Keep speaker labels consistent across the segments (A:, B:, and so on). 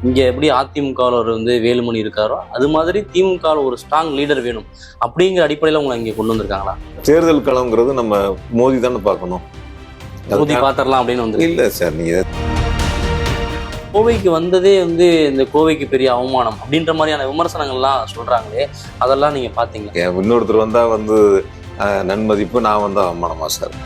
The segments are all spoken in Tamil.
A: இங்கே எப்படி அதிமுகவில் ஒரு வேலுமணி இருக்காரோ அது மாதிரி திமுகவில் ஒரு ஸ்ட்ராங் லீடர் வேணும் அப்படிங்கிற அடிப்படையில் உங்களை இங்கே கொண்டு வந்திருக்காங்களா?
B: தேர்தல் களம்ங்கிறது நம்ம மோதி தானே பார்க்கணும்.
A: மோதி பார்த்துடலாம் அப்படின்னு வந்து
B: இல்லை சார். நீங்கள்
A: கோவைக்கு வந்ததே இந்த கோவைக்கு பெரிய அவமானம் அப்படின்ற மாதிரியான விமர்சனங்கள்லாம் சொல்கிறாங்களே, அதெல்லாம் நீங்கள் பார்த்தீங்க?
B: இன்னொருத்தர் வந்தால் நன்மதிப்பு, நான் வந்தால் அவமானமா சார்?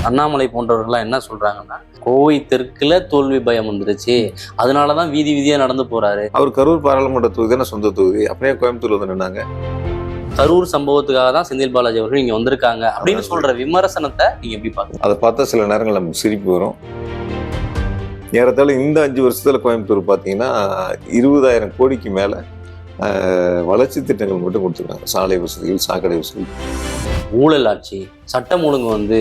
A: அண்ணாமலை போன்றவர்கள்லாம் என்ன சொல்றாங்கன்னா, கோவை தெற்குல தோல்வி பயம் வந்துருச்சு, அதனாலதான் வீதி வீதியா நடந்து போறாரு.
B: அவர் கரூர் பாராளுமன்ற தொகுதி தானே சொந்த தொகுதி, அப்படியே கோயம்புத்தூர்ல வந்து நின்னாங்க.
A: கரூர் சம்பவத்துக்காக தான் செந்தில் பாலாஜி அவர்கள் இங்க வந்திருக்காங்க அப்படின்னு சொல்ற விமர்சனத்தை நீங்க எப்படி பாருங்க?
B: அதை பார்த்தா சில நேரங்கள் நமக்கு சிரிப்பு வரும். ஏறத்தாழ இந்த 5 வருஷத்துல கோயம்புத்தூர் பார்த்தீங்கன்னா 20,000 கோடிக்கு மேல வளர்ச்சி திட்டங்கள் மட்டும் கொடுத்துருக்காங்க. சாலை வசதிகள், சாக்கடை வசதி.
A: ஊழல் ஆட்சி, சட்டம் ஒழுங்கு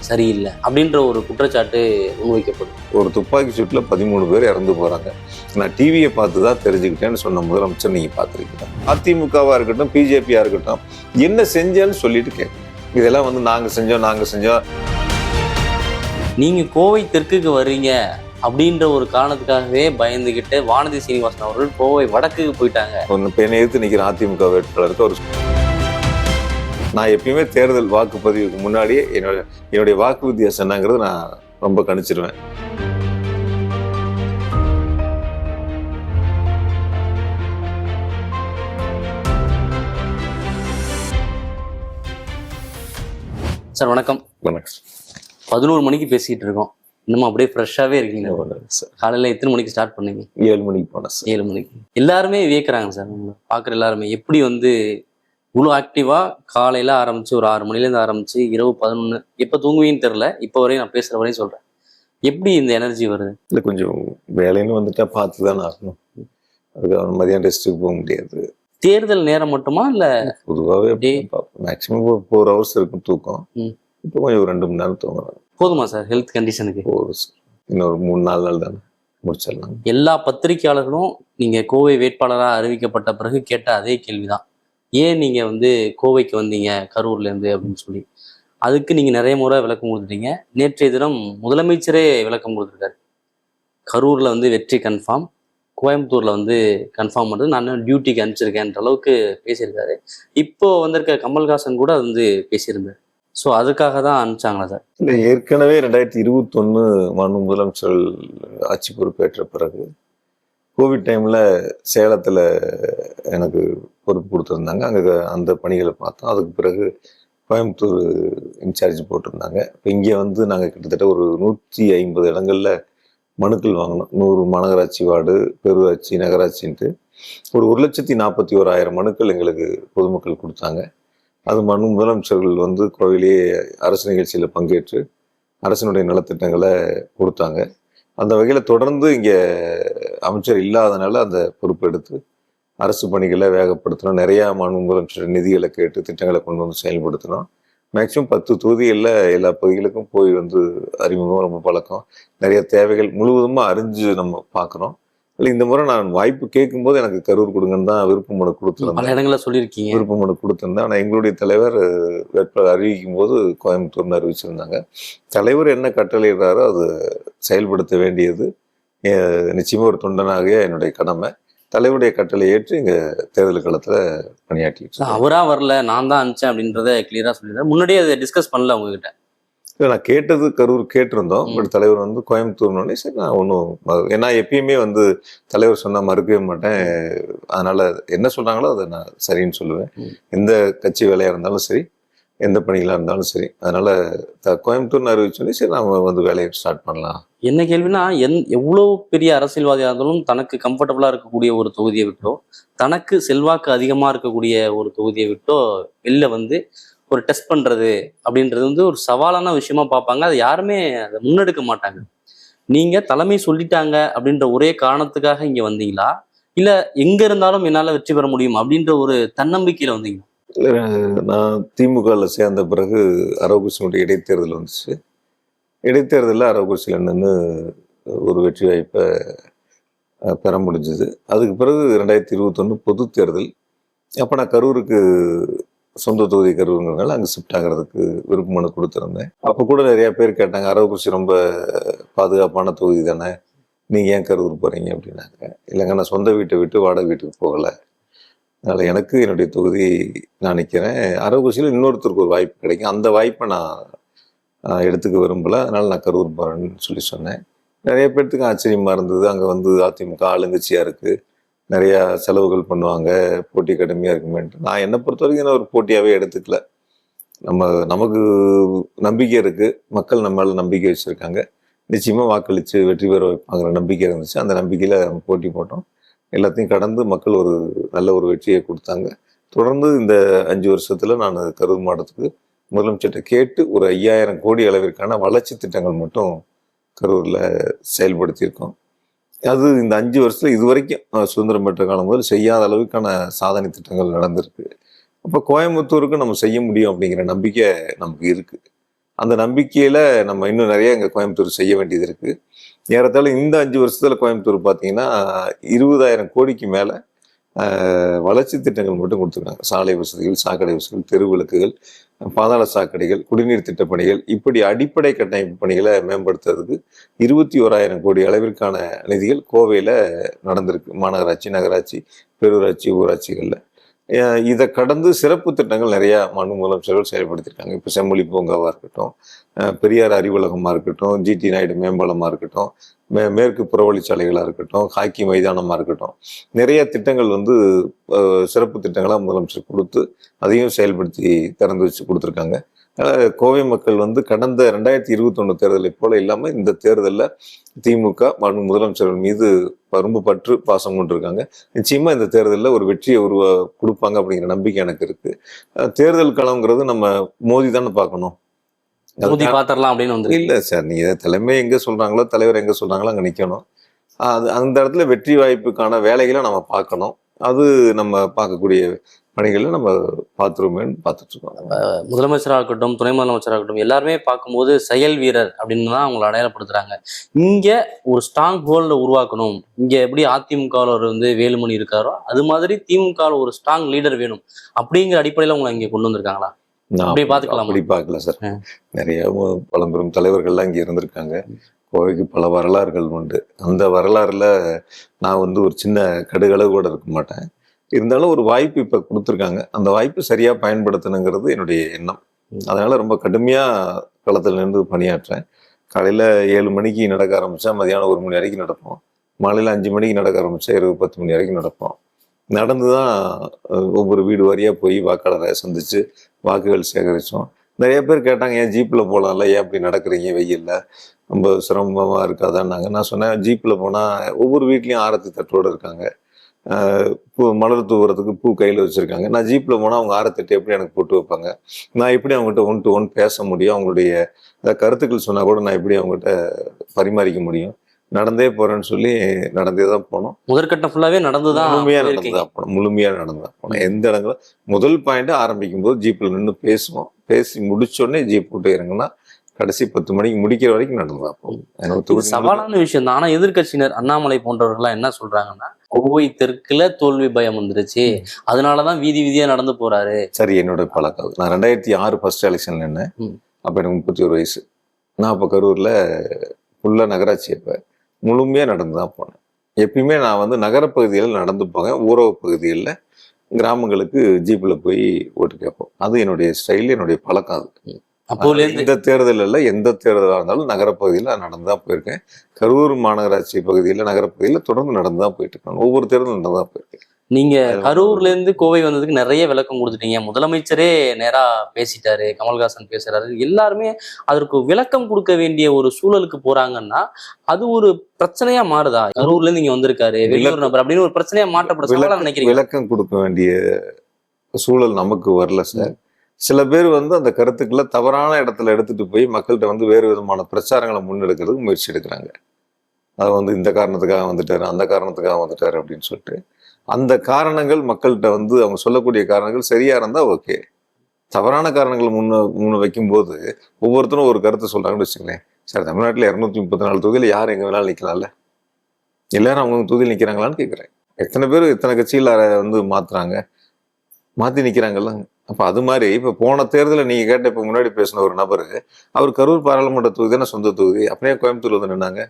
A: சரியில்லை அப்படின்ற ஒரு குற்றச்சாட்டு முன்வைக்கப்படும்.
B: ஒரு துப்பாக்கி சூட்டில் 13 பேர் இறந்து போறாங்க. நான் டிவியை பார்த்து தான் தெரிஞ்சுக்கிட்டேன்னு சொன்ன முதலமைச்சர் நீங்க பார்த்துருக்கீங்க. அதிமுகவா இருக்கட்டும், பிஜேபியா இருக்கட்டும், என்ன செஞ்சேன்னு சொல்லிட்டு கேட்க, இதெல்லாம் நாங்க செஞ்சோம்.
A: நீங்க கோவை தெற்குக்கு வர்றீங்க அப்படின்ற ஒரு காரணத்துக்காகவே பயந்துகிட்டு வானதி சீனிவாசன் அவர்கள் கோவை வடக்குக்கு போயிட்டாங்க.
B: என்னை எதிர்த்து நிற்கிற அதிமுக வேட்பாளருக்கு ஒரு நான் எப்பயுமே தேர்தல் வாக்குப்பதிவுக்கு முன்னாடியே என்னுடைய வாக்கு வித்தியாசம் என்னங்கிறது நான் ரொம்ப கணிச்சிருவேன்.
A: சார் வணக்கம்.
B: வணக்கம்.
A: 11 மணிக்கு பேசிட்டு இருக்கோம், இன்னும் அப்படியே ஃப்ரெஷ்ஷாகவே இருக்கீங்க. காலையில் எத்தனை மணிக்கு ஸ்டார்ட் பண்ணீங்க?
B: 7 மணிக்கு போனேன் சார்.
A: 7 மணிக்கு. எல்லாருமே வியக்கிறாங்க சார், பார்க்குற எல்லாருமே எப்படி இவ்வளோ ஆக்டிவாக காலையில் ஆரம்பித்து ஒரு 6 மணிலேருந்து ஆரம்பித்து இரவு 11, எப்போ தூங்குவீன்னு தெரில, இப்போ வரையும் நான் பேசுகிற வரையும் சொல்கிறேன். எப்படி இந்த எனர்ஜி வருது?
B: இல்லை, கொஞ்சம் வேலைன்னு வந்துட்டா பார்த்து தானே ஆகணும். அதுக்கு மதியம் ரெஸ்ட்டுக்கு போக முடியாது.
A: தேர்தல் நேரம் மட்டுமா இல்லை
B: பொதுவாகவே மேக்ஸிமம் 4 ஹவர்ஸ் இருக்கும் தூக்கம். இப்போ கொஞ்சம் 2 மணி நேரம் தூங்குறாங்க.
A: போதுமா சார் ஹெல்த் கண்டிஷனுக்கு?
B: இன்னொரு 3-4 நாள் தானே முடிச்சிடலாம்.
A: எல்லா பத்திரிகையாளர்களும் நீங்கள் கோவை வேட்பாளராக அறிவிக்கப்பட்ட பிறகு கேட்ட அதே கேள்விதான், ஏன் நீங்கள் கோவைக்கு வந்தீங்க கரூர்லேருந்து அப்படின்னு சொல்லி. அதுக்கு நீங்கள் நிறைய முறை விளக்கம் கொடுத்துட்டீங்க. நேற்றைய தினம் முதலமைச்சரே விளக்கம் கொடுத்துருக்காரு. கரூரில் வெற்றி கன்ஃபார்ம், கோயம்புத்தூரில் கன்ஃபார்ம் பண்ணுறது, நான் டியூட்டிக்கு அனுப்பிச்சிருக்கேன்ற அளவுக்கு பேசியிருக்காரு. இப்போ வந்திருக்க கமல்ஹாசன் கூட பேசியிருந்தார். ஸோ அதுக்காக தான் அனுப்பிச்சாங்களா சார்?
B: இல்லை, ஏற்கனவே 2021 மாண்பு முதலமைச்சர் ஆட்சி பொறுப்பேற்ற பிறகு கோவிட் டைமில் சேலத்தில் எனக்கு பொறுப்பு கொடுத்துருந்தாங்க. அங்கே அந்த பணிகளை பார்த்தோம். அதுக்கு பிறகு கோயம்புத்தூர் இன்சார்ஜ் போட்டிருந்தாங்க. இப்போ இங்கே நாங்கள் கிட்டத்தட்ட ஒரு 150 இடங்களில் மனுக்கள் வாங்கினோம். 100 மாநகராட்சி வார்டு, பெருராட்சி, நகராட்சின்ட்டு ஒரு 1,41,000 மனுக்கள் எங்களுக்கு பொதுமக்கள் கொடுத்தாங்க. அது மனு முதலமைச்சர்கள் கோவிலேயே அரசு நிகழ்ச்சியில் பங்கேற்று அரசினுடைய நலத்திட்டங்களை கொடுத்தாங்க. அந்த வகையில் தொடர்ந்து இங்கே அமைச்சர் இல்லாதனால அந்த பொறுப்பு எடுத்து அரசு பணிகளை வேகப்படுத்தினோம். நிறையா மாண்பு முதலமைச்சர் நிதிகளை கேட்டு திட்டங்களை கொண்டு செயல்படுத்தினோம். மேக்சிமம் 10 தொகுதிகளில் எல்லா பகுதிகளுக்கும் போய் அறிமுகம் ரொம்ப பழக்கம். நிறைய தேவைகள் முழுவதுமாக அறிஞ்சு நம்ம பார்க்குறோம். இல்லை, இந்த முறை நான் வாய்ப்பு கேட்கும்போது எனக்கு கரூர் கொடுங்கன்னு தான் விருப்ப மனு கொடுத்துருந்தேன்.
A: பல இடங்களில் சொல்லியிருக்கீங்க.
B: விருப்ப மனு கொடுத்துருந்தேன். ஆனால் எங்களுடைய தலைவர் வேட்பாளர் அறிவிக்கும் போது கோயம்புத்தூர்னு அறிவிச்சிருந்தாங்க. தலைவர் என்ன கட்டளையிடுறாரோ அது செயல்படுத்த வேண்டியது நிச்சயமாக ஒரு தொண்டனாக என்னுடைய கடமை. தலைவருடைய கட்டளை ஏற்று இங்கே தேர்தல் களத்தில் பணியாற்றிட்டு.
A: அவராக வரல, நான் தான் அனுப்பிச்சேன் அப்படின்றத கிளியராக சொல்லிடுறேன். முன்னாடியே அதை டிஸ்கஸ் பண்ணல உங்ககிட்ட?
B: இல்லை, நான் கேட்டது கரூர் கேட்டிருந்தோம். பட் தலைவர் கோயம்புத்தூர்னோடனே சரி, நான் ஒன்றும் ஏன்னா எப்பயுமே தலைவர் சொன்னால் மறுக்கவே மாட்டேன். அதனால என்ன சொல்கிறாங்களோ அதை நான் சரின்னு சொல்லுவேன். எந்த கட்சி வேலையாக இருந்தாலும் சரி, எந்த பணிகளாக இருந்தாலும் சரி. அதனால கோயம்புத்தூர்னு அறிவிச்சோன்னே சரி, நாம் வேலையை ஸ்டார்ட் பண்ணலாம்.
A: என்ன கேள்வினா, எவ்வளோ பெரிய அரசியல்வாதியாக இருந்தாலும் தனக்கு கம்ஃபர்டபுளாக இருக்கக்கூடிய ஒரு தொகுதியை விட்டோ, தனக்கு செல்வாக்கு அதிகமாக இருக்கக்கூடிய ஒரு தொகுதியை விட்டோ வெளில ஒரு டெஸ்ட் பண்ணுறது அப்படின்றது ஒரு சவாலான விஷயமா பார்ப்பாங்க. அதை யாருமே அதை முன்னெடுக்க மாட்டாங்க. நீங்கள் தலைமை சொல்லிட்டாங்க அப்படின்ற ஒரே காரணத்துக்காக இங்கே வந்தீங்களா, இல்லை எங்கே இருந்தாலும் என்னால் வெற்றி பெற முடியும் அப்படின்ற ஒரு தன்னம்பிக்கையில் வந்தீங்களா?
B: இல்லை, நான் திமுகவில் சேர்ந்த பிறகு அரவக்குறிச்சியினுடைய இடைத்தேர்தல் வந்துச்சு. இடைத்தேர்தலில் அரவக்குறிச்சியில் நின்று ஒரு வெற்றி வாய்ப்பை பெற முடிஞ்சுது. அதுக்கு பிறகு 2021 பொது தேர்தல். அப்போ நான் கரூருக்கு சொந்த தொகுதி கரூருங்கிறதுனால அங்கே ஷிஃப்ட் ஆகிறதுக்கு விருப்ப மனு கொடுத்துருந்தேன். அப்போ கூட நிறைய பேர் கேட்டாங்க, அரவக்குறிச்சி ரொம்ப பாதுகாப்பான தொகுதி தானே, நீங்கள் ஏன் கரூர் போகிறீங்க அப்படின்னாங்க. இல்லைங்க, நான் சொந்த வீட்டை விட்டு வாடகை வீட்டுக்கு போகலை, அதனால் எனக்கு என்னுடைய தொகுதி நான் நிற்கிறேன், அரவக்குறிச்சியில் இன்னொருத்தருக்கு ஒரு வாய்ப்பு கிடைக்கும், அந்த வாய்ப்பை நான் எடுத்துக்க விரும்பலை, அதனால் நான் கரூர் போகிறேன்னு சொன்னேன். நிறைய பேர்த்துக்கு ஆச்சரியமாக இருந்தது. அங்கே வந்து அதிமுக ஆளுங்கட்சியாக இருக்குது, நிறையா செலவுகள் பண்ணுவாங்க, போட்டி கடுமையாக இருக்குமேன்ட்டு. நான் என்னை பொறுத்த வரைக்கும் நான் ஒரு போட்டியாகவே எடுத்துக்கல. நமக்கு நம்பிக்கை இருக்குது, மக்கள் நம்ம மேலே நம்பிக்கை வச்சுருக்காங்க, நிச்சயமாக வாக்களித்து வெற்றி பெற வைப்பாங்கிற நம்பிக்கை இருந்துச்சு. அந்த நம்பிக்கையில் நம்ம போட்டி போட்டோம். எல்லாத்தையும் கடந்து மக்கள் ஒரு நல்ல ஒரு வெற்றியை கொடுத்தாங்க. தொடர்ந்து இந்த 5 வருஷத்தில் நான் கரூர் மாவட்டத்துக்கு முதலமைச்சர்கிட்ட கேட்டு ஒரு 5000 கோடி அளவிற்கான வளர்ச்சி திட்டங்கள் மட்டும் கரூரில் செயல்படுத்தியிருக்கோம். அது இந்த 5 வருஷத்தில் இது வரைக்கும் சுதந்திரம் பெற்ற காலம் முதல் செய்யாத அளவுக்கான சாதனை திட்டங்கள் நடந்திருக்கு. அப்போ கோயம்புத்தூருக்கு நம்ம செய்ய முடியும் அப்படிங்கிற நம்பிக்கை நமக்கு இருக்குது. அந்த நம்பிக்கையில் நம்ம இன்னும் நிறைய இங்கே கோயம்புத்தூர் செய்ய வேண்டியது இருக்குது. ஏறத்தாழ இந்த 5 வருஷத்தில் கோயம்புத்தூர் பார்த்தீங்கன்னா 20,000 கோடிக்கு மேலே வளர்ச்சி திட்டங்கள் மட்டும் கொடுத்துருக்காங்க. சாலை வசதிகள், சாக்கடை வசதிகள், தெருவிளக்குகள், பாதாள சாக்கடைகள், குடிநீர் திட்டப் பணிகள், இப்படி அடிப்படை கட்டமைப்பு பணிகளை மேம்படுத்துறதுக்கு 21,000 கோடி அளவிற்கான நிதிகள் கோவையில் நடந்திருக்கு. மாநகராட்சி, நகராட்சி, பேரூராட்சி, ஊராட்சிகளில். இதை கடந்து சிறப்பு திட்டங்கள் நிறையா மாண்பு முதலமைச்சர்கள் செயல்படுத்தியிருக்காங்க. இப்போ செம்மொழி பூங்காவாக இருக்கட்டும், பெரியார் அறிவுலகமாக இருக்கட்டும், ஜிடி நாயுடு மேம்பாலமாக இருக்கட்டும், மேற்கு புறவழிச்சாலைகளாக இருக்கட்டும், ஹாக்கி மைதானமாக இருக்கட்டும், நிறைய திட்டங்கள் வந்து சிறப்பு திட்டங்களாக முதலமைச்சர் கொடுத்து அதையும் செயல்படுத்தி திறந்து வச்சு கொடுத்துருக்காங்க. கோவை மக்கள் வந்து கடந்த 2021 தேர்தலை போல இல்லாமல் இந்த தேர்தலில் திமுக மாண்பு முதலமைச்சர்கள் மீது ரொம்ப பற்று பாசம் கொண்டிருக்காங்க. நிச்சயமா இந்த தேர்தலில் ஒரு வெற்றியை கொடுப்பாங்க அப்படிங்கிற நம்பிக்கை எனக்கு இருக்கு. தேர்தல் களம்ங்கிறது நம்ம மோதி தானே பார்க்கணும்,
A: பாத்திரலாம் அப்படின்னு வந்து
B: இல்லை சார். நீங்க தலைமை எங்க சொல்றாங்களோ, தலைவர் எங்க சொல்றாங்களோ அங்கே நிற்கணும். அந்த இடத்துல வெற்றி வாய்ப்புக்கான வேலைகளை நம்ம பார்க்கணும். அது நம்ம பார்க்கக்கூடிய பணிகளை நம்ம பார்த்துருமேன்னு பார்த்துட்டு இருக்கோம்.
A: முதலமைச்சராக இருக்கட்டும், துணை முதலமைச்சராக இருக்கட்டும், எல்லாருமே பார்க்கும்போது செயல் வீரர் அப்படின்னு தான் அவங்களை அடையாளப்படுத்துறாங்க. இங்க ஒரு ஸ்ட்ராங் ஹோல்ட உருவாக்கணும். இங்க எப்படி அதிமுகவில் வந்து வேலுமணி இருக்காரோ அது மாதிரி திமுகவில் ஒரு ஸ்ட்ராங் லீடர் வேணும் அப்படிங்கிற அடிப்படையில் உங்களை இங்க கொண்டு வந்திருக்காங்களா? அப்படி
B: பார்க்கல சார். நிறைய பழம்பெரும் தலைவர்கள்லாம் இங்க இருந்திருக்காங்க. கோவைக்கு பல வரலாறுகள் உண்டு. அந்த வரலாறுல நான் வந்து ஒரு சின்ன கடுகளவு கூட இருக்க மாட்டேன். இருந்தாலும் ஒரு வாய்ப்பு இப்ப கொடுத்துருக்காங்க, அந்த வாய்ப்பு சரியா பயன்படுத்தணுங்கிறது என்னுடைய எண்ணம். அதனால ரொம்ப கடுமையா களத்துல நின்று பணியாற்றேன். காலையில 7 மணிக்கு நடக்க ஆரம்பிச்சா மதியானம் 1 மணி வரைக்கும் நடப்போம். மாலையில 5 மணிக்கு நடக்க ஆரம்பிச்சா இரவு 10 மணி வரைக்கும் நடப்போம். நடந்துதான் ஒவ்வொரு வீடு வாரியா போய் வாக்காளரை சந்திச்சு வாக்குகள் சேகரித்தோம். நிறைய பேர் கேட்டாங்க, ஏன் ஜீப்பில் போகலாம்ல, ஏன் அப்படி நடக்கிறீங்க வெயில்ல, ரொம்ப சிரமமாக இருக்காதான்னாங்க. நான் சொன்னேன், ஜீப்பில் போனால் ஒவ்வொரு வீட்லேயும் ஆரத்தி தட்டோடு இருக்காங்க, பூ மலர் தூவுறதுக்கு பூ கையில் வச்சுருக்காங்க. நான் ஜீப்பில் போனால் அவங்க ஆரத்தட்டு எப்படி எனக்கு போட்டு வைப்பாங்க, நான் எப்படி அவங்ககிட்ட 1 to 1 பேச முடியும், அவங்களுடைய கருத்துக்கள் சொன்னால் கூட நான் எப்படி அவங்ககிட்ட பரிமாறிக்க முடியும். நடந்தே போறேன்னு சொல்லி நடந்தே தான் போனோம்.
A: முதற்கட்டம் ஃபுல்லாவே நடந்துதான்,
B: முழுமையா நடந்துதான் போனோம். எந்த இடங்கள முதல் பாயிண்ட் ஆரம்பிக்கும் போது ஜீப்ல நின்று பேசுவோம், பேசி முடிச்சோடனே ஜீப் விட்டு இறங்குனா கடைசி 10 மணிக்கு முடிக்கிற வரைக்கும் நடந்துதான் போகும்.
A: சவாலான விஷயம் தான். ஆனா எதிர்கட்சியினர் அண்ணாமலை போன்றவர்கள்லாம் என்ன சொல்றாங்கன்னா, கோவை தெற்குல தோல்வி பயம் வந்துருச்சு, அதனாலதான் வீதி வீதியா நடந்து போறாரு.
B: சரி, என்னோட பழக்கம். நான் 2006 ஃபர்ஸ்ட் எலெக்ஷன் நின்னேன். அப்ப எனக்கு 31 வயசு. நான் அப்ப கரூர்ல ஃபுல்லா நகராட்சி அப்ப முழுமையாக நடந்து தான் போனேன். எப்பயுமே நான் வந்து நகரப்பகுதிகளில் நடந்து போவேன், ஊரக பகுதிகளில் கிராமங்களுக்கு ஜீப்பில் போய் ஓட்டு கேட்போம். அது என்னுடைய ஸ்டைல், என்னுடைய பழக்கம். அது இந்த தேர்தலில் எந்த தேர்தலாக இருந்தாலும் நகரப்பகுதியில் நான் நடந்து தான் போயிருக்கேன். கரூர் மாநகராட்சி பகுதியில் நகரப்பகுதியில் தொடர்ந்து நடந்து தான் போயிட்டு இருக்காங்க. ஒவ்வொரு தேர்தலும் நடந்து தான் போயிருக்கேன்.
A: நீங்க கரூர்ல இருந்து கோவை வந்ததுக்கு நிறைய விளக்கம் கொடுத்துட்டீங்க. முதலமைச்சரே நேரா பேசிட்டாரு, கமல்ஹாசன் பேசுறாரு, எல்லாருமே அதற்கு விளக்கம் கொடுக்க வேண்டிய ஒரு சூழலுக்கு போறாங்கன்னா அது ஒரு பிரச்சனையா மாறுதா? கரூர்ல இருந்து இங்க வந்திருக்காரு வெளியூர் நபர் அப்படின்னு ஒரு பிரச்சனையா மாற்றப்பட நினைக்கிறீங்க?
B: விளக்கம் கொடுக்க வேண்டிய சூழல் நமக்கு வரல சார். சில பேர் வந்து அந்த கருத்துக்களை தவறான இடத்துல எடுத்துட்டு போய் மக்கள்கிட்ட வந்து வேறு விதமான பிரச்சாரங்களை முன்னெடுக்கிறதுக்கு முயற்சி எடுக்கிறாங்க. அதை வந்து இந்த காரணத்துக்காக வந்துட்டாரு, அந்த காரணத்துக்காக வந்துட்டாரு அப்படின்னு சொல்லிட்டு அந்த காரணங்கள் மக்கள்கிட்ட வந்து அவங்க சொல்லக்கூடிய காரணங்கள் சரியா இருந்தா ஓகே. தவறான காரணங்கள் முன்ன வைக்கும்போது ஒவ்வொருத்தரும் ஒரு கருத்தை சொல்றாங்கன்னு வச்சுங்களேன். சார், தமிழ்நாட்டில் 234 தொகுதியில் யார் எங்க வேணாலும் நிற்கலாம்ல, எல்லாரும் அவங்க தொகுதியில் நிற்கிறாங்களான்னு கேட்குறேன். எத்தனை பேர் எத்தனை கட்சியில் வந்து மாத்தி நிற்கிறாங்கல்ல. அப்ப அது மாதிரி இப்ப போன தேர்தலில் நீங்க கேட்ட இப்ப முன்னாடி பேசின ஒரு நபரு, அவர் கரூர் பாராளுமன்ற தொகுதி தானே சொந்த தொகுதி, அப்படியே கோயம்புத்தூர்ல வந்து நின்னாங்க.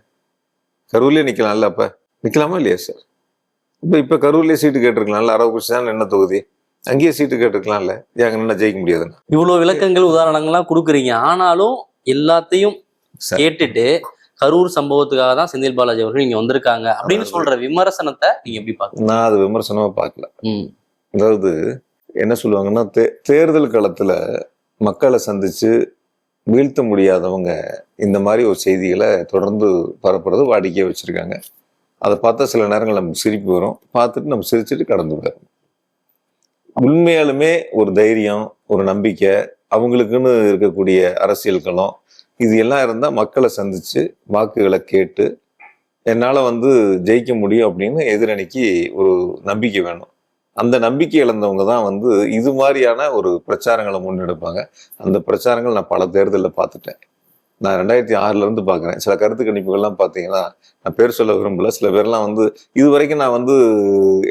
B: கரூர்லயே நிக்கலாம்ல, அப்ப நிக்கலாமா இல்லையா சார்? இப்ப கரூர்லயே சீட்டு கேட்டிருக்கலாம்ல, அரவக்குறிச்சி தான் என்ன தொகுதி, அங்கேயே சீட்டு கேட்டிருக்கலாம்ல, ஏங்க என்ன ஜெயிக்க முடியாதுன்னு.
A: இவ்வளவு விளக்கங்கள் உதாரணங்கள்லாம் கொடுக்குறீங்க, ஆனாலும் எல்லாத்தையும் கேட்டுட்டு கரூர் சம்பவத்துக்காக தான் செந்தில் பாலாஜி அவர்கள் இங்க வந்திருக்காங்க அப்படின்னு சொல்ற விமர்சனத்தை நீங்க எப்படி பாக்குறீங்க?
B: நான் அது விமர்சனமா பார்க்கல. அதாவது என்ன சொல்லுவாங்கன்னா, தேர்தல் களத்துல மக்களை சந்திச்சு வீழ்த்த முடியாதவங்க இந்த மாதிரி ஒரு செய்திகளை தொடர்ந்து பரப்புறது வாடிக்கையா வச்சிருக்காங்க. அதை பார்த்தா சில நேரங்கள் நமக்கு சிரிப்பு வரும், பார்த்துட்டு நம்ம சிரிச்சுட்டு கடந்து போயிடும். உண்மையாலுமே ஒரு தைரியம், ஒரு நம்பிக்கை, அவங்களுக்குன்னு இருக்கக்கூடிய அரசியல் களம், இது எல்லாம் இருந்தா மக்களை சந்திச்சு வாக்குகளை கேட்டு என்னால ஜெயிக்க முடியும் அப்படின்னு எதிரணிக்கு ஒரு நம்பிக்கை வேணும். அந்த நம்பிக்கை இழந்தவங்க தான் இது மாதிரியான ஒரு பிரச்சாரங்களை முன்னெடுப்பாங்க. அந்த பிரச்சாரங்கள் நான் பல தேர்தலில் பார்த்துட்டேன். நான் 2006ல இருந்து பார்க்குறேன். சில கருத்து கணிப்புகள்லாம் பார்த்தீங்கன்னா, நான் பேர் சொல்ல விரும்பல, சில பேர்லாம் இது வரைக்கும் நான்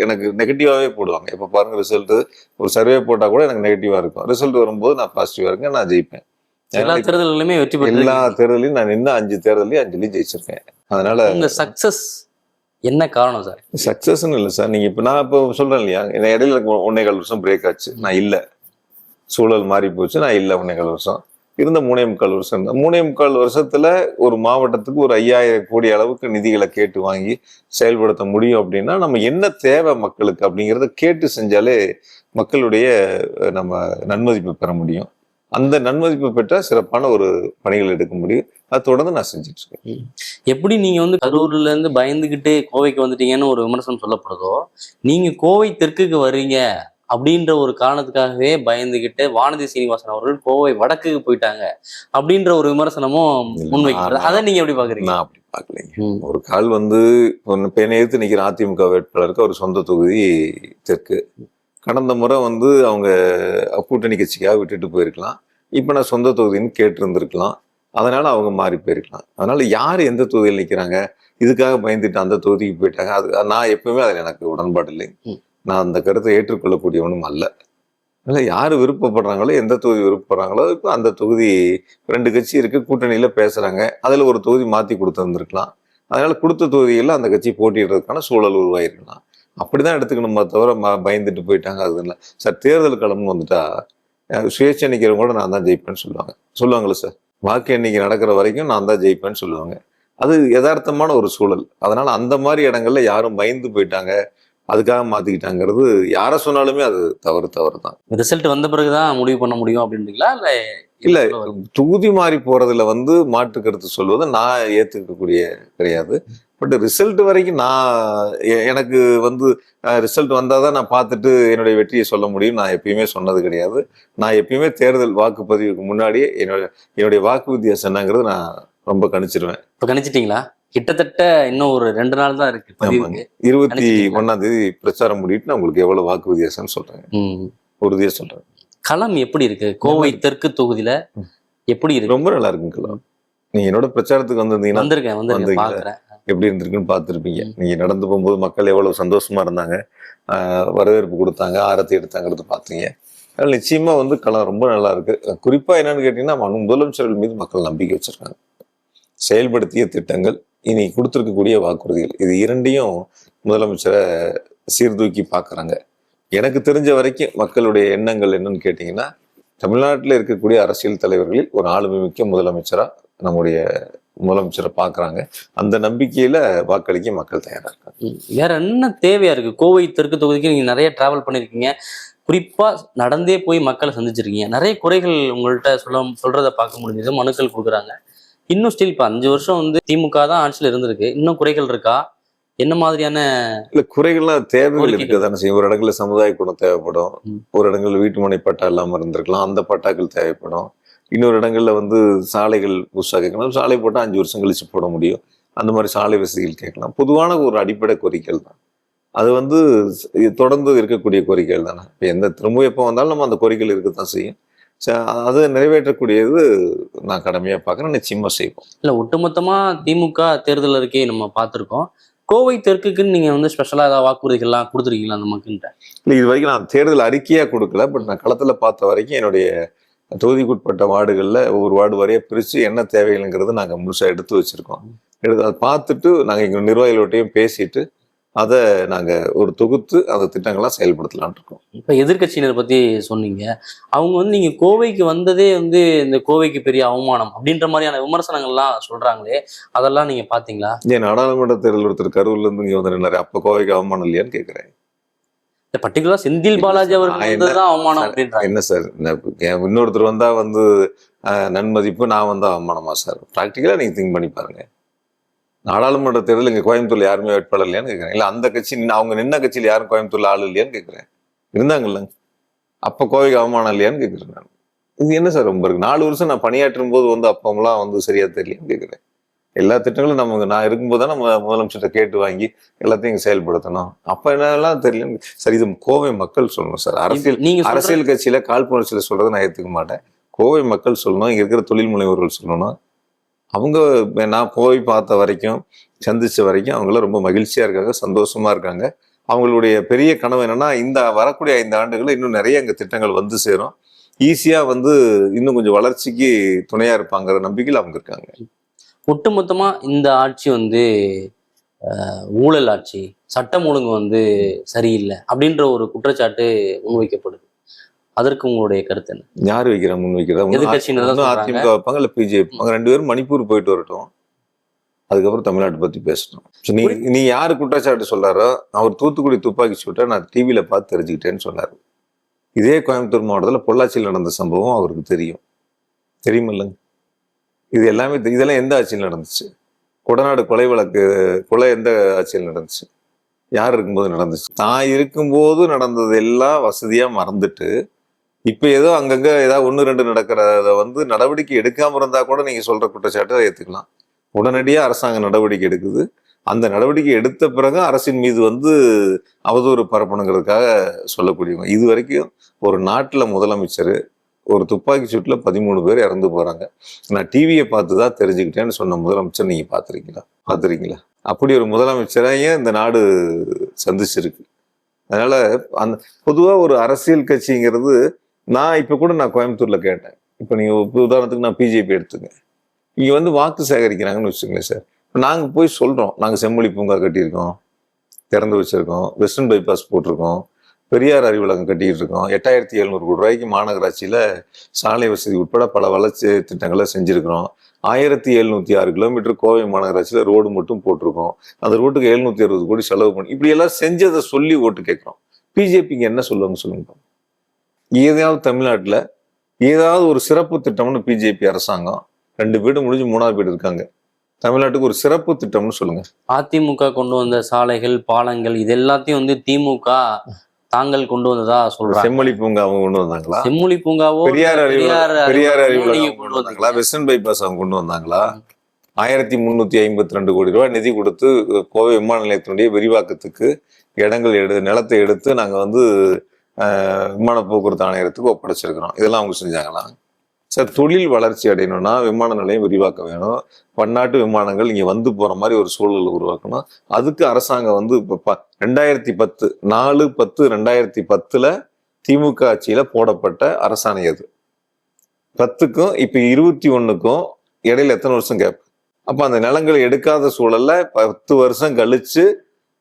B: எனக்கு நெகட்டிவாகவே போடுவாங்க. இப்போ பாருங்க ரிசல்ட்டு, ஒரு சர்வே போட்டால் கூட எனக்கு நெகட்டிவாக இருக்கும். ரிசல்ட் வரும்போது நான் பாசிட்டிவாக இருக்கேன், நான் ஜெயிப்பேன்.
A: எல்லா தேர்தல்களுமே வெற்றி பெற்று,
B: எல்லா தேர்தலையும் நான் நின்று 5 தேர்தலையும் 5லையும் ஜெயிச்சிருக்கேன். அதனால
A: உங்க சக்சஸ் என்ன காரணம் சார்?
B: சக்சஸ்ன்னு இல்லை சார். நீங்க நான் இப்போ சொல்றேன் இல்லையா, இடையில 1.25 வருஷம் பிரேக் ஆச்சு, நான் இல்லை, சூழல் மாறி போச்சு, நான் இல்லை. 1.25 வருஷம் இருந்த 3.25 வருஷம் இருந்தேன். 3.25 வருஷத்துல ஒரு மாவட்டத்துக்கு ஒரு 5000 கோடி அளவுக்கு நிதிகளை கேட்டு வாங்கி செயல்படுத்த முடியும் அப்படின்னா, நம்ம என்ன தேவை மக்களுக்கு அப்படிங்கிறத கேட்டு செஞ்சாலே மக்களுடைய நம்ம நன்மதிப்பு பெற முடியும். அந்த நன்மதிப்பு பெற்ற சிறப்பான ஒரு பணிகள் எடுக்க முடியும். அதை தொடர்ந்து நான் செஞ்சுட்டு இருக்கேன்.
A: எப்படி நீங்க கரூர்ல இருந்து பயந்துகிட்டு கோவைக்கு வந்துட்டீங்கன்னு ஒரு விமர்சனம் சொல்லப்படுதோ, நீங்க கோவை தெற்குக்கு வர்றீங்க அப்படின்ற ஒரு காரணத்துக்காகவே பயந்துகிட்டு வானதி சீனிவாசன் அவர்கள் கோவை வடக்குக்கு போயிட்டாங்க அப்படின்ற ஒரு விமர்சனமும் முன்வைக்கிறது. அதை நீங்க எப்படி பாக்குறீங்க?
B: நான் அப்படி பாக்கலைங்க. ஒரு கால் பெண்ணை எதிர்த்து நிக்கிற அதிமுக வேட்பாளருக்கு அவர் சொந்த தொகுதி தெற்கு. கடந்த முறை அவங்க கூட்டணி கட்சிக்காக விட்டுட்டு போயிருக்கலாம். இப்ப நான் சொந்த தொகுதின்னு கேட்டு இருந்திருக்கலாம். அதனால அவங்க மாறி போயிருக்கலாம். அதனால யார் எந்த தொகுதியில் நிக்கிறாங்க, இதுக்காக பயந்துட்டு அந்த தொகுதிக்கு போயிட்டாங்க, அது நான் எப்பவுமே அதில் எனக்கு உடன்பாடு இல்லை. நான் அந்த கருத்தை ஏற்றுக்கொள்ளக்கூடியவனும் அல்ல. அதனால யாரு விருப்பப்படுறாங்களோ, எந்த தொகுதி விருப்பப்படுறாங்களோ, இப்போ அந்த தொகுதி 2 கட்சி இருக்கு, கூட்டணியில பேசுறாங்க, அதுல ஒரு தொகுதி மாத்தி கொடுத்துருந்துருக்கலாம். அதனால கொடுத்த தொகுதிகளில் அந்த கட்சி போட்டியிடுறதுக்கான சூழல் உருவாயிருக்கலாம். அப்படிதான் எடுத்துக்கணுமா தவிர பயந்துட்டு போயிட்டாங்க அது இல்லை சார். தேர்தல் களம்னு வந்துட்டா சுயேட்சை நிற்கிறவங்க கூட நான் தான் ஜெயிப்பேன்னு சொல்லுவாங்கல்ல சார். வாக்கு எண்ணிக்கை நடக்கிற வரைக்கும் நான் தான் ஜெயிப்பேன்னு சொல்லுவாங்க. அது யதார்த்தமான ஒரு சூழல். அதனால அந்த மாதிரி இடங்கள்ல யாரும் பயந்து போயிட்டாங்க, அதுக்காக மாத்திக்கிட்டாங்கிறது யாரை சொன்னாலுமே அது தவறு தான்.
A: ரிசல்ட் வந்த பிறகுதான் முடிவு பண்ண முடியும் அப்படின்றீங்களா?
B: இல்ல, தொகுதி மாறி போறதுல மாற்று கருத்து சொல்வது நான் ஏத்துக்கக்கூடிய கிடையாது. பட் ரிசல்ட் வரைக்கும் எனக்கு ரிசல்ட் வந்தாதான் நான் பார்த்துட்டு என்னுடைய வெற்றியை சொல்ல முடியும். நான் எப்பயுமே சொன்னது கிடையாது. நான் எப்பயுமே தேர்தல் வாக்குப்பதிவுக்கு முன்னாடியே என்னுடைய வாக்கு வித்தியாசம் என்னங்கிறது நான் ரொம்ப கணிச்சிருவேன்.
A: இப்ப கணிச்சிட்டீங்களா? கிட்டத்தட்ட இன்னும் ஒரு 2 நாள் தான் இருக்கு.
B: 21ஆம் தேதி பிரச்சாரம் முடிட்டு நான் உங்களுக்கு எவ்வளவு வாக்கு வித்தியாசம்னு சொல்றேன், உறுதியா சொல்றேன்.
A: களம் எப்படி இருக்கு கோவை தெற்கு தொகுதியில? எப்படி இருக்கு?
B: ரொம்ப நல்லா இருக்குங்க களம். நீங்க என்னோட பிரச்சாரத்துக்கு
A: வந்திருக்கேன்,
B: எப்படி இருந்திருக்குன்னு பார்த்துருப்பீங்க. நீங்க நடந்து போகும்போது மக்கள் எவ்வளவு சந்தோஷமா இருந்தாங்க, வரவேற்பு கொடுத்தாங்க, ஆரத்தி எடுத்தாங்கிறது பார்த்தீங்க. அதனால நிச்சயமா களம் ரொம்ப நல்லா இருக்கு. குறிப்பா என்னன்னு கேட்டீங்கன்னா, முதலமைச்சர்கள் மீது மக்கள் நம்பிக்கை வச்சிருக்காங்க. செயல்படுத்திய திட்டங்கள், இனி கொடுத்திருக்கக்கூடிய வாக்குறுதிகள், இது இரண்டையும் முதலமைச்சரை சீர்தூக்கி பார்க்கறாங்க. எனக்கு தெரிஞ்ச வரைக்கும் மக்களுடைய எண்ணங்கள் என்னன்னு கேட்டீங்கன்னா, தமிழ்நாட்டில் இருக்கக்கூடிய அரசியல் தலைவர்களில் ஒரு ஆளுமை மிக்க முதலமைச்சரா நம்முடைய முதலமைச்சரை பாக்குறாங்க. அந்த நம்பிக்கையில வாக்களிக்க மக்கள் தயாரா இருக்காங்க.
A: வேற என்ன தேவையா இருக்கு? கோவை தெற்கு தொகுதிக்கு நீங்க நிறைய டிராவல் பண்ணிருக்கீங்க, குறிப்பா நடந்தே போய் மக்களை சந்திச்சிருக்கீங்க. நிறைய குறைகள் உங்கள்கிட்ட சொல்றதை பார்க்க முடிஞ்சது. மனுக்கள் கொடுக்குறாங்க. இன்னும் ஸ்டில் இப்ப 5 வருஷம் திமுக தான் ஆட்சியில் இருந்திருக்கு. இன்னும் குறைகள் இருக்கா? என்ன மாதிரியான
B: குறைகள்லாம் தேவைகள் இருக்கதானே செய்யும். ஒரு இடங்கள்ல சமுதாய கூடம் தேவைப்படும், ஒரு இடங்கள்ல வீட்டு மனை பட்டா இல்லாம இருந்திருக்கலாம், அந்த பட்டாக்கள் தேவைப்படும். இன்னொரு இடங்கள்ல சாலைகள் புதுசாக கேட்கணும், சாலை போட்டால் 5 வருஷம் கழிச்சு போட முடியும், அந்த மாதிரி சாலை வசதிகள் கேட்கலாம். பொதுவான ஒரு அடிப்படை கோரிக்கைகள் தான் அது. தொடர்ந்து இருக்கக்கூடிய கோரிக்கைகள் தானே. இப்போ திரும்ப எப்போ வந்தாலும் நம்ம அந்த கோரிக்கைகள் இருக்கத்தான் செய்யும். அதை நிறைவேற்றக்கூடியது நான் கடமையா பார்க்குறேன், நிச்சயமா செய்வோம்.
A: இல்லை, ஒட்டுமொத்தமா திமுக தேர்தல் அறிக்கையை நம்ம பார்த்துருக்கோம். கோவை தெற்குக்குன்னு நீங்க வந்து ஸ்பெஷலா ஏதாவது வாக்குறுதிகள்லாம் கொடுத்துருக்கீங்களா அந்த மக்கள்கிட்ட?
B: இல்லை, இது வரைக்கும் நான் தேர்தல் அறிக்கையா கொடுக்கல. பட் நான் களத்துல பார்த்த வரைக்கும் என்னுடைய தொகுதிக்குட்பட்ட வார்டுகளில் ஒவ்வொரு வார்டு வரைய பிரித்து என்ன தேவைகள்ங்கிறது நாங்கள் முழுசாக எடுத்து வச்சிருக்கோம். அதை பார்த்துட்டு நாங்கள் எங்கள் நிர்வாகிகளோட்டையும் பேசிட்டு அதை நாங்கள் ஒரு தொகுத்து அந்த திட்டங்கள்லாம் செயல்படுத்தலான் இருக்கோம்.
A: இப்போ எதிர்கட்சியினர் பத்தி சொன்னீங்க. அவங்க வந்து நீங்க கோவைக்கு வந்ததே வந்து இந்த கோவைக்கு பெரிய அவமானம் அப்படின்ற மாதிரியான விமர்சனங்கள்லாம் சொல்றாங்களே, அதெல்லாம் நீங்க பாத்தீங்களா?
B: ஏன் நாடாளுமன்ற தேர்தல் ஒருத்தர் கரூர்ல இருந்து இங்கே வந்து நின்னாரு, அப்போ கோவைக்கு அவமானம் இல்லையான்னு கேட்குறேன்.
A: பர்டிகுலரா செந்தில் பாலாஜி அவர்கள் வந்ததுதான் அவமானம் அப்படின்றாங்க.
B: என்ன சார், இன்னொருத்தர் வந்தா வந்து நன்மதிப்பு, நான் வந்தா அவமானமா சார்? ப்ராக்டிக்கலா நீங்க திங்க் பண்ணி பாருங்க. நாடாளுமன்ற தேர்தல் இங்க கோயம்புத்தூர்ல யாருமே வேட்பாளர் இல்லையான்னு கேட்குறேன். இல்ல அந்த கட்சி அவங்க நின்ன கட்சியில் யாரும் கோயம்புத்தூர்ல ஆள் இல்லையான்னு கேட்குறேன். இருந்தாங்கல்ல, அப்ப கோவைக்கு அவமானம் இல்லையான்னு கேட்குறேன் நான். இது என்ன சார் ரொம்ப இருக்கு? 4 வருஷம் நான் பணியாற்றும் போது வந்து அப்பமெல்லாம் வந்து சரியா தெரியலையான்னு கேட்குறேன். எல்லா திட்டங்களும் நமக்கு நான் இருக்கும்போது தான் நம்ம முதலமைச்சர்கிட்ட கேட்டு வாங்கி எல்லாத்தையும் இங்க செயல்படுத்தணும். அப்ப என்னெல்லாம் தெரியல சார். இது கோவை மக்கள் சொல்லணும் சார். அரசியல் கட்சியில காழ்ப்புணர்ச்சியில சொல்றதை நான் ஏத்துக்க மாட்டேன். கோவை மக்கள் சொல்லணும், இங்க இருக்கிற தொழில் முனைவோர்கள் சொல்லணும். அவங்க நான் போய் பார்த்த வரைக்கும், சந்திச்ச வரைக்கும் அவங்கள ரொம்ப மகிழ்ச்சியா இருக்காங்க, சந்தோஷமா இருக்காங்க. அவங்களுடைய பெரிய கனவு என்னன்னா, இந்த வரக்கூடிய 5 ஆண்டுகள் இன்னும் நிறைய இங்க திட்டங்கள் வந்து சேரும், ஈஸியா வந்து இன்னும் கொஞ்சம் வளர்ச்சிக்கு துணையா இருப்பாங்கிற நம்பிக்கையில் அவங்க இருக்காங்க.
A: ஒட்டுமொத்தமா இந்த ஆட்சி வந்து ஊழல் ஆட்சி, சட்டம் ஒழுங்கு வந்து சரியில்லை அப்படின்ற ஒரு குற்றச்சாட்டு முன்வைக்கப்படுது. அதற்கு உங்களுடைய கருத்து என்ன? யார்
B: வைக்கிறா முன்வைக்கிறதா? அதிமுக வைப்பாங்க, இல்ல பிஜேபி வைப்பாங்க. 2 பேரும் மணிப்பூர் போயிட்டு வரட்டும், அதுக்கப்புறம் தமிழ்நாட்டை பத்தி பேசணும். நீ யாரு குற்றச்சாட்டு சொல்றாரோ, அவர் தூத்துக்குடி துப்பாக்கி சூட்டை நான் டிவியில பார்த்து தெரிஞ்சுக்கிட்டேன்னு சொன்னாரு. இதே கோயம்புத்தூர் மாவட்டத்தில் பொள்ளாச்சியில் நடந்த சம்பவம் அவருக்கு தெரியுமில்லைங்க. இது எல்லாமே இதெல்லாம் எந்த ஆட்சியில் நடந்துச்சு? கொடநாடு கொலை வழக்கு, கொலை எந்த ஆட்சியில் நடந்துச்சு? யார் இருக்கும்போது நடந்துச்சு? தான் இருக்கும்போது நடந்தது எல்லாம் வசதியா மறந்துட்டு, இப்ப ஏதோ அங்கங்க ஏதாவது 1-2 நடக்கிறத வந்து நடவடிக்கை எடுக்காம இருந்தா கூட நீங்க சொல்ற குற்றச்சாட்டை ஏத்துக்கலாம். உடனடியா அரசாங்கம் நடவடிக்கை எடுக்குது. அந்த நடவடிக்கை எடுத்த பிறகு அரசின் மீது வந்து அவதூறு பரப்பணுங்கிறதுக்காக சொல்லக்கூடியவங்க. இது வரைக்கும் ஒரு நாட்டுல முதலமைச்சர் ஒரு துப்பாக்கி சூட்டுல 13 பேர் இறந்து போறாங்க, நான் டிவியை பார்த்துதான் தெரிஞ்சுக்கிட்டேன்னு சொன்ன முதலமைச்சர் நீங்க பாத்துருக்கீங்களா? அப்படி ஒரு முதலமைச்சரையும் இந்த நாடு சந்திச்சிருக்கு. அதனால அந்த பொதுவா ஒரு அரசியல் கட்சிங்கிறது, நான் கோயம்புத்தூர்ல கேட்டேன். இப்ப நீங்க உதாரணத்துக்கு நான் பிஜேபி எடுத்துங்க, இங்க வந்து வாக்கு சேகரிக்கிறாங்கன்னு வச்சுக்கோங்களேன் சார். நாங்க போய் சொல்றோம், நாங்க செம்மொழி பூங்கா கட்டியிருக்கோம், திறந்து வச்சிருக்கோம், வெஸ்டர்ன் பைபாஸ் போட்டிருக்கோம், பெரியார் அறிவுலகம் கட்டிட்டு இருக்கோம், 8700 கோடி ரூபாய்க்கு மாநகராட்சியில சாலை வசதி உட்பட பல வளர்ச்சி திட்டங்களை செஞ்சிருக்கிறோம். 1706 கிலோமீட்டர் கோவை மாநகராட்சியில ரோடு மட்டும் போட்டிருக்கோம். அந்த ரோட்டுக்கு 760 கோடி செலவு பண்ணி இப்படி எல்லாம் செஞ்சதை சொல்லி ஓட்டு கேட்கிறோம். பிஜேபிக்கு என்ன சொல்லுவாங்க சொல்லுங்க? ஏதாவது தமிழ்நாட்டுல ஏதாவது ஒரு சிறப்பு திட்டம்னு பிஜேபி அரசாங்கம் 2 வீடு முடிஞ்சு 3ஆவது வீடு இருக்காங்க. தமிழ்நாட்டுக்கு ஒரு சிறப்பு திட்டம்னு சொல்லுங்க.
A: அதிமுக கொண்டு வந்த சாலைகள், பாலங்கள் இது எல்லாத்தையும் வந்து திமுக தாங்கள் கொண்டு வந்ததா சொல்றாங்க.
B: செம்மொழி பூங்கா அவங்க கொண்டு வந்தாங்களா?
A: செம்மொழி பூங்காவோ
B: பெரியார் அறிவுலகம் கொண்டு வந்தாங்களா? வெஸ்டர்ன் பைபாஸ் அவங்க கொண்டு வந்தாங்களா? 1352 கோடி ரூபாய் நிதி கொடுத்து கோவை விமான நிலையத்தினுடைய விரிவாக்கத்துக்கு நிலத்தை எடுத்து நாங்க வந்து விமான போக்குவரத்து ஆணையத்துக்கு ஒப்படைச்சிருக்கிறோம். இதெல்லாம் அவங்க செஞ்சாங்களா? சார், தொழில் வளர்ச்சி அடையணும்னா விமான நிலையம் விரிவாக்க வேணும், பன்னாட்டு விமானங்கள் இங்க வந்து போற மாதிரி ஒரு சூழலை உருவாக்கணும். அதுக்கு அரசாங்கம் வந்து இப்ப 2010 4/10/2010 திமுக ஆட்சியில போடப்பட்ட அரசாணை அது. 10க்கும் இப்ப 21க்கும் இடையில எத்தனை வருஷம் கேப்? அப்ப அந்த நிலங்களை எடுக்காத சூழல்ல 10 வருஷம் கழிச்சு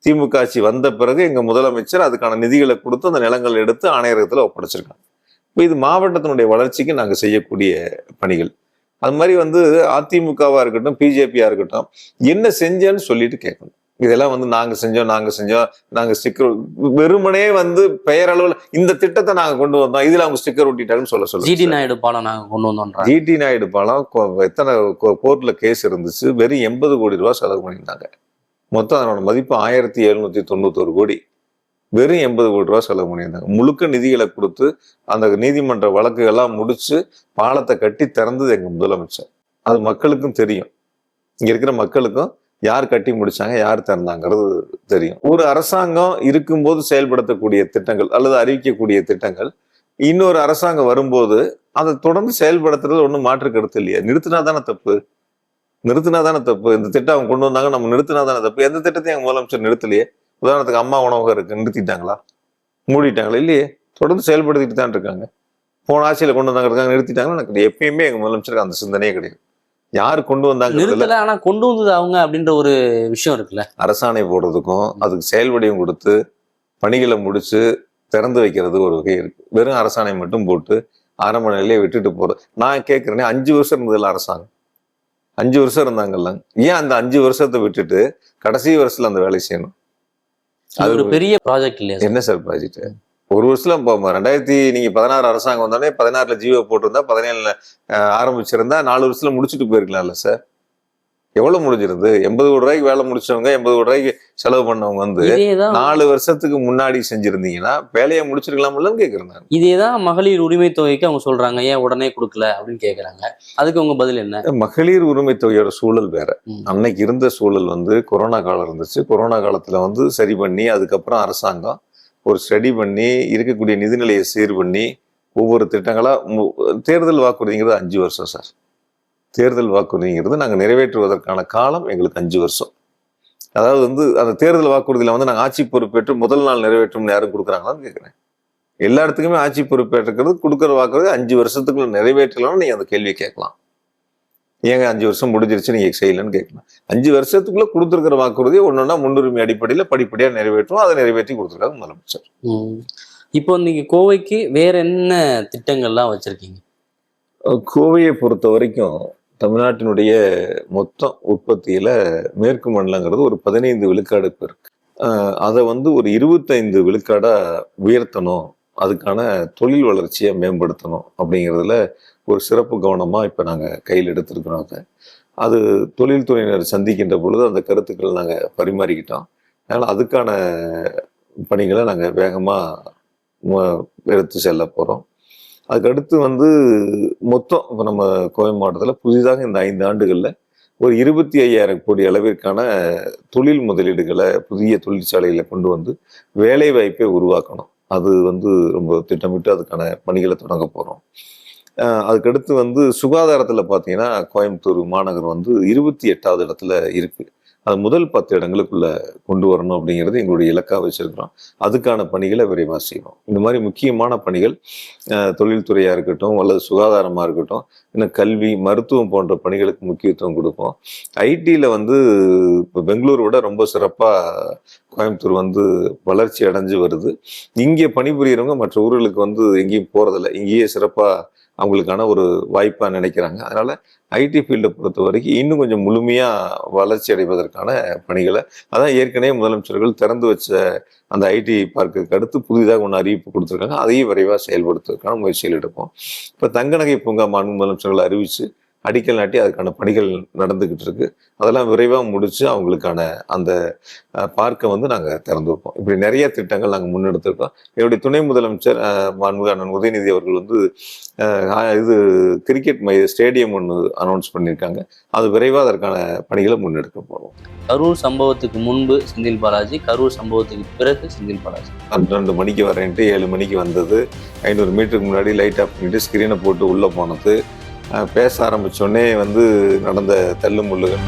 B: திமுக ஆட்சி வந்த பிறகு எங்க முதலமைச்சர் அதுக்கான நிதிகளை கொடுத்து அந்த நிலங்களை எடுத்து ஆணையரகத்துல ஒப்படைச்சிருக்காங்க. இப்போ இது மாவட்டத்தினுடைய வளர்ச்சிக்கு நாங்க செய்யக்கூடிய பணிகள். அது மாதிரி வந்து அதிமுகவா இருக்கட்டும், பிஜேபியா இருக்கட்டும், என்ன செஞ்சேன்னு சொல்லிட்டு கேட்கணும். இதெல்லாம் வந்து நாங்க செஞ்சோம் நாங்க ஸ்டிக்கர் வெறுமனே வந்து பெயரளவுல இந்த திட்டத்தை நாங்க கொண்டு வந்தோம், இதுல அவங்க ஸ்டிக்கர் ஒட்டிட்டாங்கன்னு சொல்ல
A: ஜிடி நாயுடு பாலம் நாங்க கொண்டு வந்தோம்.
B: ஜிடி நாயுடு பாலம் எத்தனை கோர்ட்ல கேஸ் இருந்துச்சு, வெறும் 80 கோடி ரூபாய் செலவு பண்ணியிருந்தாங்க. மொத்தம் அதனோட மதிப்பு 1791 கோடி. வெறும் 80 கோடி ரூபாய் செலவு பண்ணியிருந்தாங்க. முழுக்க நிதிகளை கொடுத்து அந்த நீதிமன்ற வழக்குகள்லாம் முடிச்சு பாலத்தை கட்டி திறந்தது எங்க முதலமைச்சர். அது மக்களுக்கும் தெரியும், இங்க இருக்கிற மக்களுக்கும் யார் கட்டி முடிச்சாங்க, யார் திறந்தாங்கிறது தெரியும். ஒரு அரசாங்கம் இருக்கும்போது செயல்படுத்தக்கூடிய திட்டங்கள் அல்லது அறிவிக்கக்கூடிய திட்டங்கள் இன்னொரு அரசாங்கம் வரும்போது அதை தொடர்ந்து செயல்படுத்துறது ஒன்றும் மாற்று கருத்து இல்லையா? நிறுத்தினா தானே தப்பு. நிறுத்தினா தானே தப்பு. இந்த திட்டம் அவங்க கொண்டு வந்தாங்க, நம்ம நிறுத்தினா தானே தப்பு. எந்த திட்டத்தையும் எங்க முதலமைச்சர் நிறுத்தலையே. உதாரணத்துக்கு அம்மா உணவகம் இருக்கு, நிறுத்திட்டாங்களா? மூடிட்டாங்களா? இல்லையே. தொடர்ந்து செயல்படுத்திட்டு தான் இருக்காங்க. போன ஆட்சியில கொண்டு வந்தாங்க நிறுத்திட்டாங்கன்னா எனக்கு எப்பயுமே எங்க முதலமைச்சருக்கு அந்த சிந்தனையே கிடையாது. யாரு கொண்டு வந்தாங்க
A: நிறுத்தல, ஆனா கொண்டு வந்தது அவங்க அப்படின்ற ஒரு விஷயம் இருக்குல்ல.
B: அரசாணை போடுறதுக்கும் அதுக்கு செயல் வடிவம் கொடுத்து பணிகளை முடிச்சு திறந்து வைக்கிறது ஒரு வகை இருக்கு. வெறும் அரசாணை மட்டும் போட்டு ஆரம்ப நிலையிலே விட்டுட்டு போறது. நான் கேட்கிறேனே, 5 வருஷம் இருந்ததுல அரசாங்கம், 5 வருஷம் இருந்தாங்கல்ல, ஏன் அந்த 5 வருஷத்தை விட்டுட்டு கடைசி வருஷத்துல அந்த வேலை செய்யணும்?
A: அது ஒரு பெரிய ப்ராஜெக்ட் இல்லையா?
B: என்ன சார் ப்ராஜெக்ட்? ஒரு வருஷத்துல 2016 அரசாங்கம் வந்தோடனே 16ல ஜியோ போட்டிருந்தா 17ல ஆரம்பிச்சிருந்தா 4 வருஷத்துல முடிச்சுட்டு போயிருக்கலாம்ல சார். எவ்வளவு முடிஞ்சிருந்து? 80 கோடி ரூபாய்க்கு வேலை முடிச்சவங்க, 80 கோடி ரூபாய்க்கு செலவு பண்ணவங்க வந்து 4 வருஷத்துக்கு முன்னாடி செஞ்சிருந்தீங்கன்னா வேலையை முடிச்சிருக்கலாம்லன்னு கேக்குறேன் நான்.
A: இதேதான் மகளிர் உரிமை தொகைக்கு அவங்க சொல்றாங்க, ஏன் உடனே கொடுக்கல அப்படின்னு கேக்குறாங்க. அதுக்கு உங்க பதில் என்ன?
B: மகளிர் உரிமை தொகையோட சூழல் வேற. அன்னைக்கு இருந்த சூழல் வந்து கொரோனா காலம் இருந்துச்சு. கொரோனா காலத்துல வந்து சரி பண்ணி அதுக்கப்புறம் அரசாங்கம் ஒரு ஸ்டடி பண்ணி இருக்கக்கூடிய நிதிநிலையை சீர் பண்ணி ஒவ்வொரு திட்டங்களா தேர்தல் வாக்குறுதிங்கிறது 5 வருஷம் சார். தேர்தல் வாக்குறுதிங்கிறது நாங்கள் நிறைவேற்றுவதற்கான காலம் எங்களுக்கு 5 வருஷம். அதாவது வந்து அந்த தேர்தல் வாக்குறுதியில வந்து நாங்கள் ஆட்சி பொறுப்பேற்று முதல் நாள் நிறைவேற்றும் யாரும் கொடுக்குறாங்களான்னு கேட்குறேன். எல்லா இடத்துக்குமே ஆட்சி பொறுப்பேற்றுக்கிறது கொடுக்குற வாக்குறுதி 5 வருஷத்துக்குள்ள நிறைவேற்றலாம்னு நீங்க அந்த கேள்வியை கேட்கலாம். ஏங்க 5 வருஷம் முடிஞ்சிருச்சு நீங்க செய்யலன்னு கேட்கலாம். 5 வருஷத்துக்குள்ள கொடுத்துருக்கிற வாக்குறுதியை ஒன்னொன்னா முன்னுரிமை அடிப்படையில படிப்படியா நிறைவேற்றும். அதை நிறைவேற்றி கொடுத்துருக்காங்க முதலமைச்சர்.
A: இப்போ நீங்க கோவைக்கு வேற என்ன திட்டங்கள்லாம் வச்சிருக்கீங்க?
B: கோவையை பொறுத்த வரைக்கும் தமிழ்நாட்டினுடைய மொத்த உற்பத்தியில மேற்கு மண்டலங்கிறது ஒரு 15 விழுக்காடு இருக்கு. அதை வந்து ஒரு 25 விழுக்காடா உயர்த்தணும், அதுக்கான தொழில் வளர்ச்சியை மேம்படுத்தணும் அப்படிங்கிறதுல ஒரு சிறப்பு கவனமா இப்ப நாங்க கையில் எடுத்திருக்கிறோம். அது தொழில்துறையினர் சந்திக்கின்ற பொழுது அந்த கருத்துக்கள் நாங்க பரிமாறிக்கிட்டோம். அதனால அதுக்கான பணிகளை நாங்க வேகமா எடுத்து செல்ல போறோம். அதுக்கடுத்து வந்து மொத்தம் இப்போ நம்ம கோவை மாவட்டத்தில் புதிதாக இந்த 5 ஆண்டுகளில் ஒரு 25,000 கோடி அளவிற்கான தொழில் முதலீடுகளை புதிய தொழிற்சாலைகளை கொண்டு வந்து வேலை வாய்ப்பை உருவாக்கணும். அது வந்து ரொம்ப திட்டமிட்டு அதுக்கான பணிகளை தொடங்க போகிறோம். அதுக்கடுத்து வந்து சுகாதாரத்தில் பார்த்தீங்கன்னா கோயம்புத்தூர் மாநகர் வந்து 28வது இடத்துல இருக்கு. அது முதல் 10 இடங்களுக்குள்ள கொண்டு வரணும் அப்படிங்கிறது எங்களுடைய இலக்காக வச்சிருக்கிறோம். அதுக்கான பணிகளை விரைவாக செய்யணும். இந்த மாதிரி முக்கியமான பணிகள் தொழில்துறையாக இருக்கட்டும் அல்லது சுகாதாரமாக இருக்கட்டும், இன்னும் கல்வி, மருத்துவம் போன்ற பணிகளுக்கு முக்கியத்துவம் கொடுப்போம். ஐடியில் வந்து இப்போ பெங்களூரை விட ரொம்ப சிறப்பாக கோயம்புத்தூர் வந்து வளர்ச்சி அடைஞ்சு வருது. இங்கே பணிபுரியறவங்க மற்ற ஊர்களுக்கு வந்து எங்கேயும் போகிறதில்ல, இங்கேயே சிறப்பாக அவங்களுக்கான ஒரு வாய்ப்பாக நினைக்கிறாங்க. அதனால ஐடி ஃபீல்டை பொறுத்த வரைக்கும் இன்னும் கொஞ்சம் முழுமையாக வளர்ச்சி அடைவதற்கான பணிகளை, அதான் ஏற்கனவே முதலமைச்சர்கள் திறந்து வச்ச அந்த ஐடி பார்க்குக்கு அடுத்து புதிதாக ஒன்று அறிவிப்பு கொடுத்துருக்காங்க. அதையும் விரைவாக செயல்படுத்துவதற்கான முயற்சிகள் எடுப்போம். இப்போ தங்கநகை பூங்கா மாண்பு முதலமைச்சர்கள் அறிவித்து அடிக்கல் நாட்டி அதுக்கான பணிகள் நடந்துகிட்டு இருக்கு. அதெல்லாம் விரைவாக முடிச்சு அவங்களுக்கான அந்த பார்க்கை வந்து நாங்கள் திறந்து வைப்போம். இப்படி நிறைய திட்டங்கள் நாங்கள் முன்னெடுத்திருக்கோம். என்னுடைய துணை முதலமைச்சர் மாண்புமிகு அண்ணன் உதயநிதி அவர்கள் வந்து இது கிரிக்கெட் ஸ்டேடியம் ஒன்று அனௌன்ஸ் பண்ணியிருக்காங்க. அது விரைவாக அதற்கான பணிகளை முன்னெடுக்க போகிறோம்.
A: கரூர் சம்பவத்துக்கு முன்பு செந்தில் பாலாஜி, கரூர் சம்பவத்துக்கு பிறகு செந்தில் பாலாஜி. 12
B: மணிக்கு வரேன்ட்டு 7 மணிக்கு வந்தது, 500 மீட்டருக்கு முன்னாடி லைட் ஆஃப் பண்ணிட்டு ஸ்க்ரீனை போட்டு உள்ளே போனது, பேச ஆரம்பித்தோடனே வந்து நடந்த தள்ளுமுள்ளுகள்.